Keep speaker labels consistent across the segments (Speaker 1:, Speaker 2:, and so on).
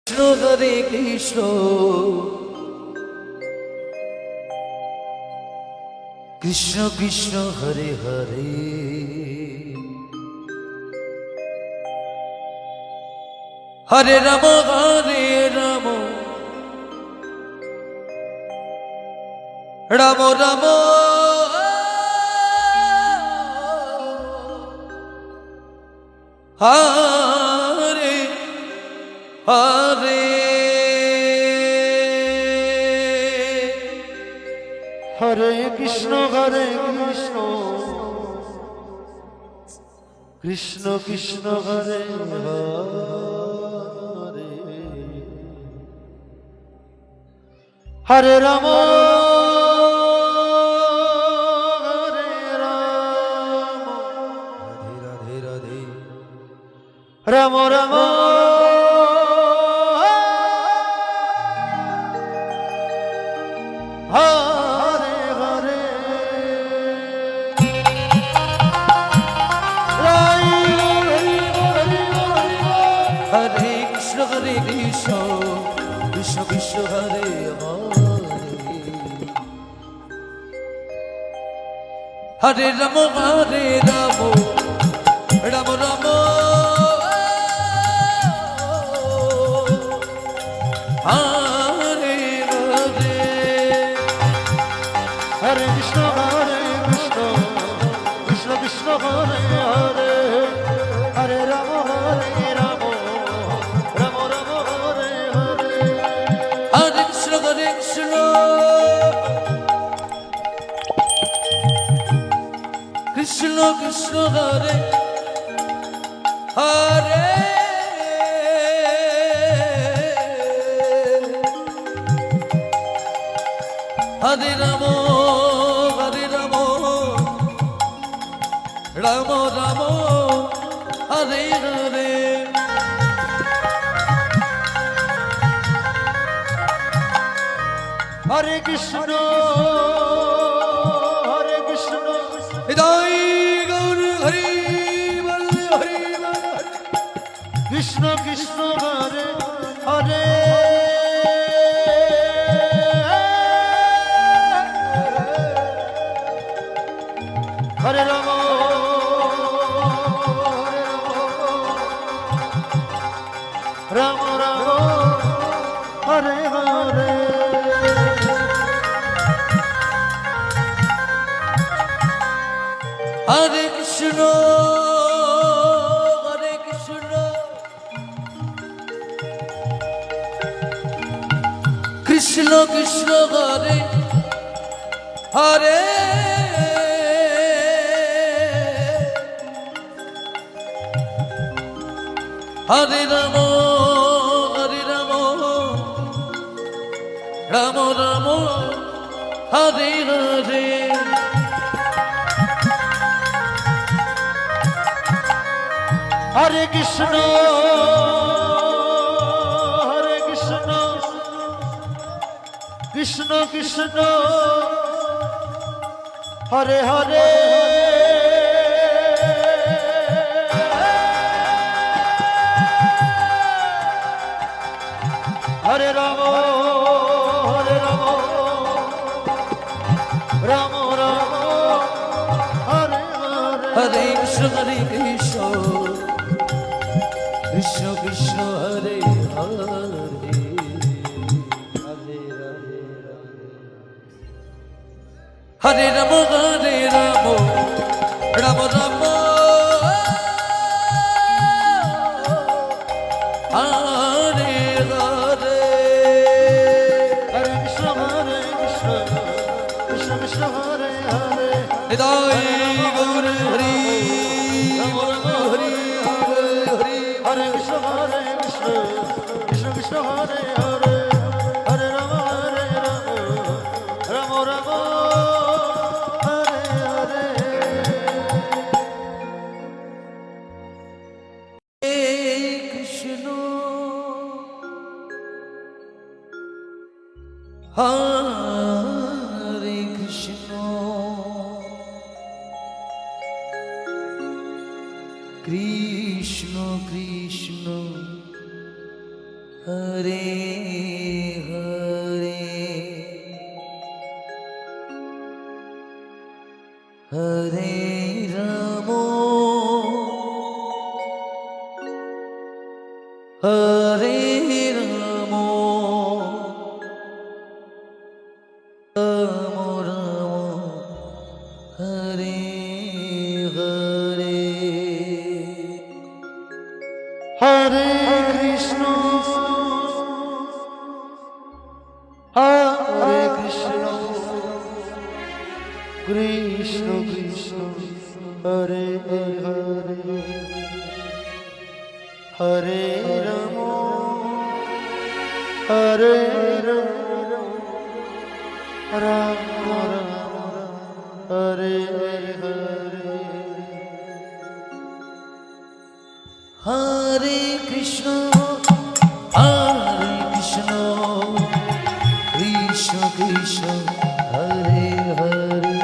Speaker 1: Krishna Hare Krishna Krishna Krishna Hare Hare Hare Ram Hare Ram Ram Ram Hare Hare
Speaker 2: Hare Krishna Krishna Krishna Hare Hare Hare Ram Hare Ram
Speaker 1: Radhe Radhe
Speaker 2: Ram Ram Hare Hare
Speaker 1: Hare Krishna Krishna Krishna Hare Hare Hare Ram Hare Ram Ram Ram Hare Hare
Speaker 2: Hare Krishna Krishna Krishna Hare Hare Hare Ram Ram Ram Hare Hare
Speaker 1: Hare Krishna Krishna Krishna Krishna Hare Hare Hare Ram Ram Ram Hare Hare
Speaker 2: Hare Krishna
Speaker 1: Hridoy Gour Hari ball Hari ball
Speaker 2: Krishna Krishna Hare Hare Hare Ram Ram Ram Hare Hare
Speaker 1: Hare Krishna Krishna Krishna Hare Hare Hare Ram Ram Ram Hare Hare
Speaker 2: Hare Krishna Krishna Krishna Hare Hare Hare Ram Ram Ram Hare Hare
Speaker 1: Hare Krishna Krishna Krishna Krishna Hare Hare Hare Ram Ram Ram Hare Hare
Speaker 2: Hare Krishna Krishna Hare Hare
Speaker 1: Hridoy Gour Hari Hari Hari
Speaker 2: Hare Krishna Krishna Hare Hare Hare Ram Ram Ram Hare Hare
Speaker 1: Krishna Hare Krishna Krishna Krishna Hare Hare Hare Ram Hare Ram Ram Ram Hare Hare
Speaker 2: Hare Krishna Hare Krishna Krishna Krishna Hare Hare Hare Ram Hare Ram Ram Ram Hare Hare
Speaker 1: Hare Krishna Krishna Krishna Hare Hare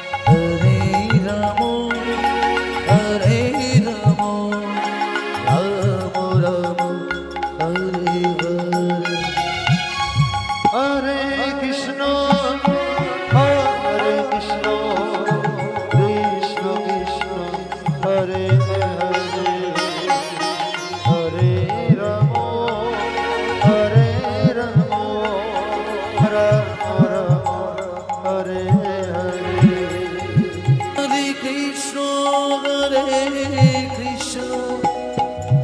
Speaker 1: Hare Ram Ram Ram Hare Hare
Speaker 2: Hare Krishna Krishna Krishna Hare Hare Hare Ram Ram Ram Hare Hare
Speaker 1: Hare Krishna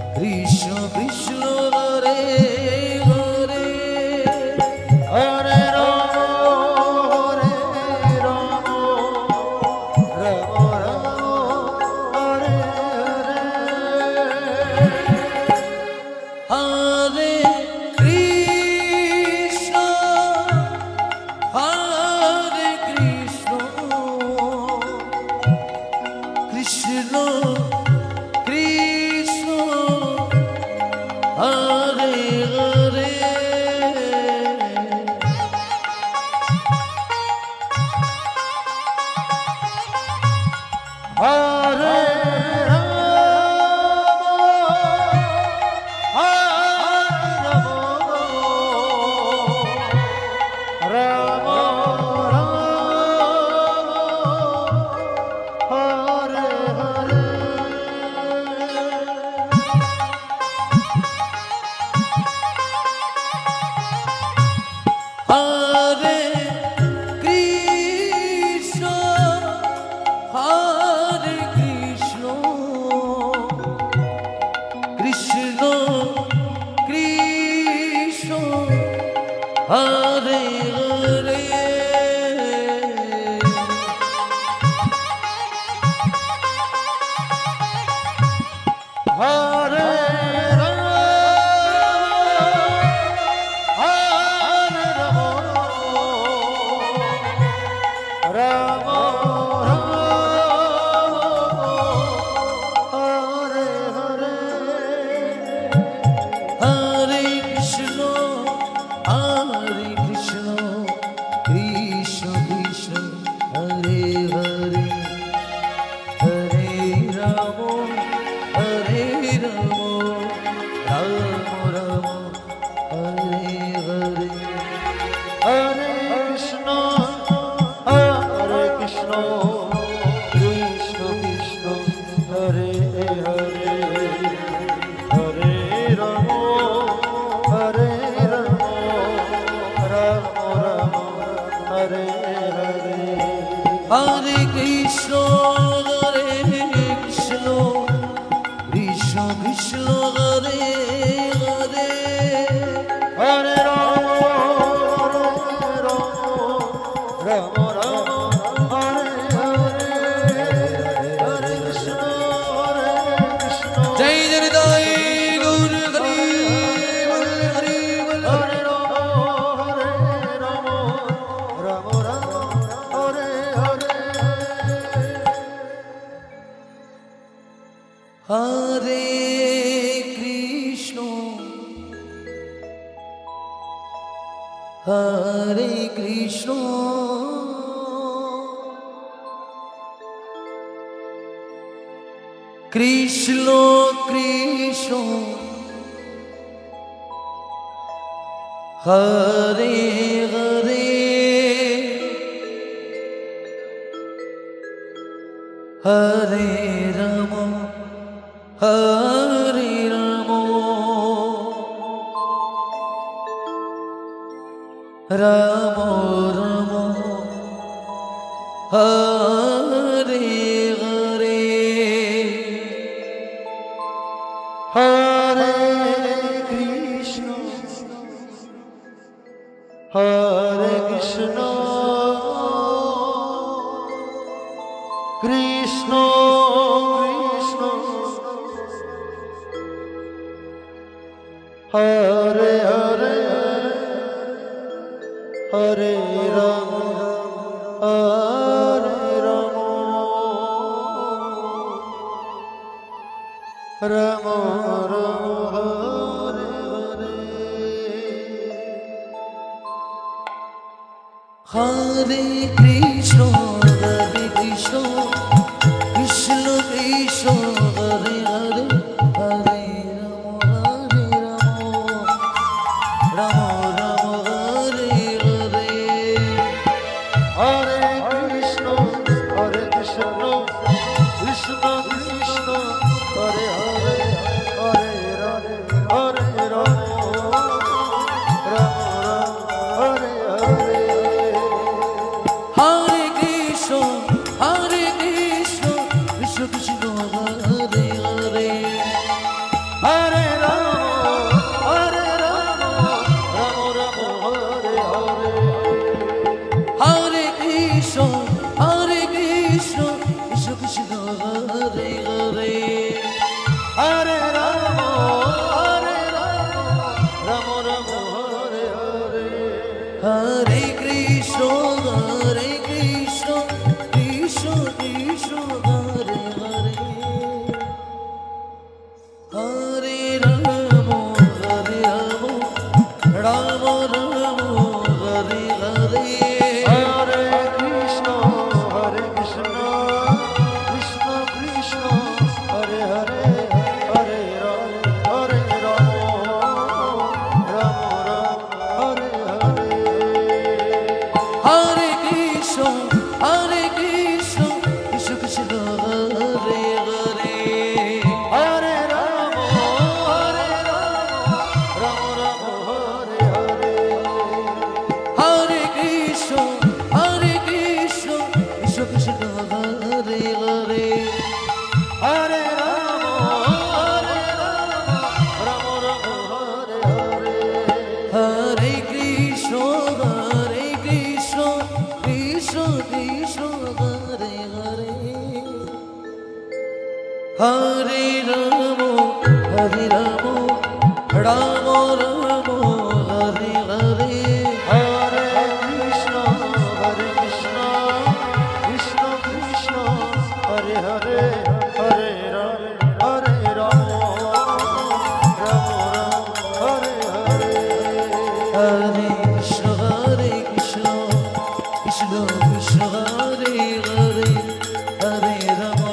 Speaker 1: Krishna Krishna Hare Hare
Speaker 2: Hare Ram Ram Ram Hare Hare
Speaker 1: Hare Krishna Krishna Krishna Hare Hare
Speaker 2: Hare Ram Hare Hare
Speaker 1: Hare Krishna Krishna Krishna Hare Hare
Speaker 2: Hare Ram Hare Hare
Speaker 1: Hare Krishna Krishna Krishna Hare Hare Hare Ram Ram Ram Hare Hare
Speaker 2: Hare Krishna Krishna Krishna Hare Hare Hare Ram Ram Ram Hare Hare
Speaker 1: Hare Krishna Krishna Krishna Hare Hare
Speaker 2: Hare Ram Ram Hare Hare Hare Krishna
Speaker 1: Joy Joy Gour Hari Hari
Speaker 2: Hare Ram Ram Hare Hare
Speaker 1: Hare Krishna Krishna Krishna Hare Hare Hare Rama Hare Rama Rama Rama Hare Hare
Speaker 2: Hare Krishna Hare Krishna Krishna Krishna Hare Hare Hare Rama Hare Rama Rama Rama Hare Hare
Speaker 1: Hare Krishna Hare Krishna Krishna Krishna Hare Hare Hare Rama Rama Hare Hare
Speaker 2: Hare Krishna Hare Krishna Krishna Krishna Hare Hare Hare Rama Hare Rama Rama Rama Hare Hare
Speaker 1: Hare Krishna Hare Krishna Krishna Krishna Hare Hare
Speaker 2: Hare Rama Hare Rama Rama Rama Hare Hare
Speaker 1: Hare Krishna Hare Krishna Krishna Krishna Hare Hare
Speaker 2: Hare Rama Hare Rama Rama Rama Hare Hare
Speaker 1: Hare Krishna Hare Krishna Krishna Krishna Hare Hare Hare Rama Hare Rama Rama Rama Hare Hare
Speaker 2: Hare Krishna Hare Krishna Krishna Krishna Hare Hare Hare Rama Hare Rama Rama Rama Hare Hare
Speaker 1: Hare Krishna Hare Krishna Krishna Krishna Hare Hare
Speaker 2: Hare Rama Hare Rama Rama Rama Hare Hare
Speaker 1: Hare Krishna Hare Krishna Krishna Krishna Hare Hare
Speaker 2: Hare Rama Hare Rama Rama Rama Hare Hare
Speaker 1: Hare Krishna Hare Krishna Krishna Krishna Hare Hare Hare Rama Hare Rama Rama Rama Hare Hare
Speaker 2: Hare Krishna Hare Krishna Krishna Krishna Hare Hare Hare Rama Hare Rama Rama Rama Hare Hare
Speaker 1: Hare Krishna Hare Krishna Krishna Krishna Hare Hare Hare Rama Hare Rama Rama Rama Hare Hare
Speaker 2: Hare Krishna Hare Krishna Krishna Krishna Hare Hare Hare Rama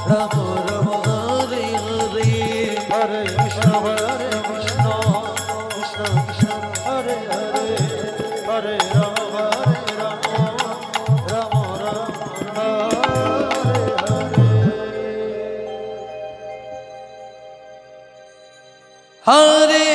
Speaker 2: Rama Rama Hare Hare
Speaker 1: Hare Krishna Hare Krishna Krishna Krishna Hare Hare
Speaker 2: Hare Rama Hare Rama Rama Rama Hare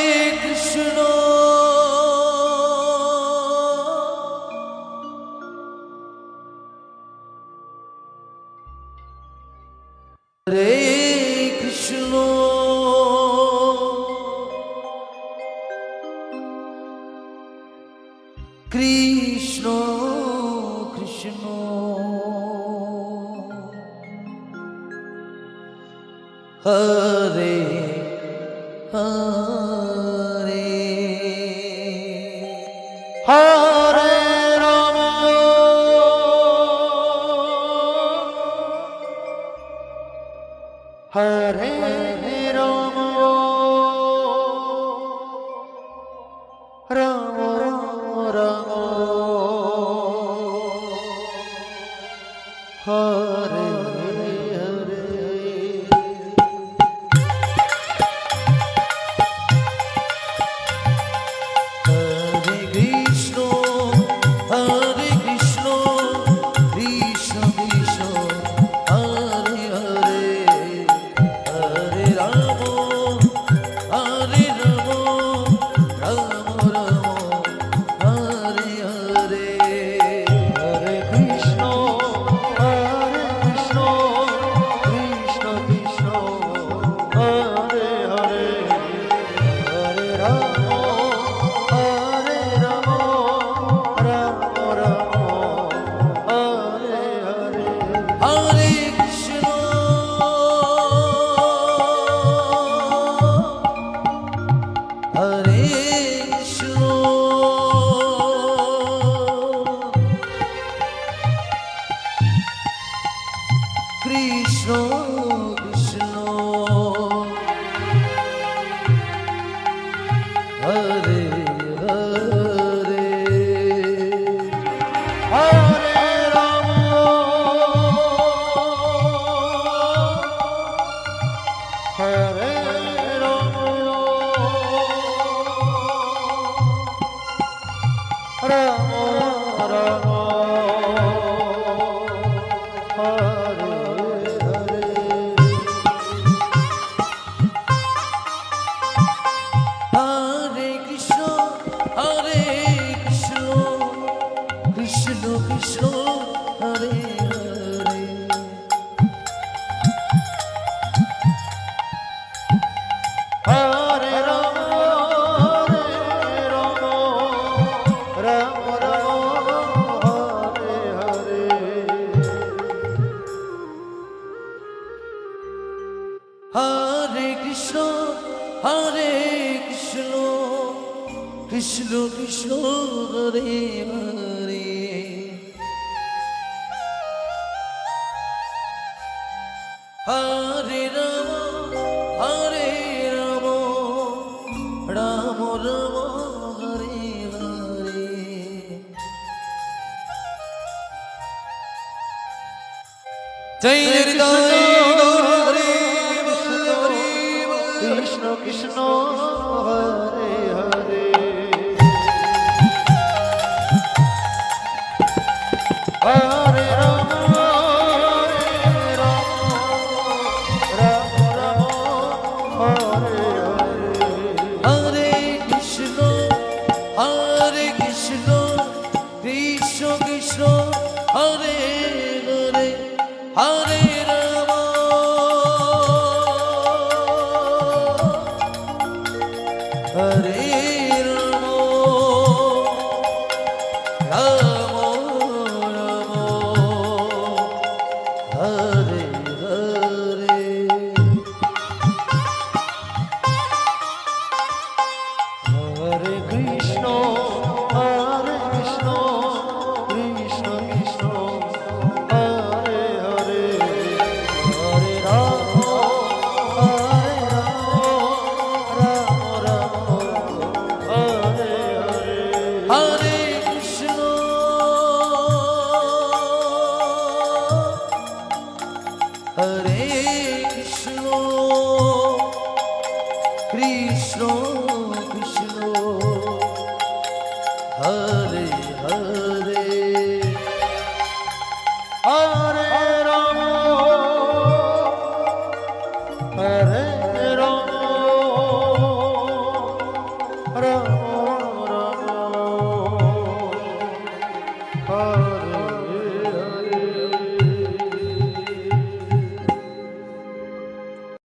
Speaker 2: Hare Hare Hare Hare Rama Hare Rama Rama Rama Hare Hare
Speaker 1: Hare Krishna, Hare Krishna, Krishna Krishna, Hare Hare.
Speaker 2: Hare Rama Rama Rama Hare Hare
Speaker 1: Hare Krishna, Hare Krishna, Krishna Krishna, Hare Hare. Hare Rama, Hare Rama, Rama Rama, Hare Hare. Jai Nitai Gauri Ballari
Speaker 2: Krishna Krishna Hare Hare Hare Rama Rama Rama Hare Hare
Speaker 1: Hare Krishna, Hare Krishna, Krishna Krishna, Hare Hare, Hare Rama, Hare Rama, Rama Rama, Hare Hare.
Speaker 2: Hare Krishna Krishna Krishna Hare Hare Hare Rama Rama Hare Hare
Speaker 1: Hare Krishna, Hare Krishna, Krishna Krishna, Hare Hare.
Speaker 2: Hare Rama Hare Rama Rama Rama Hare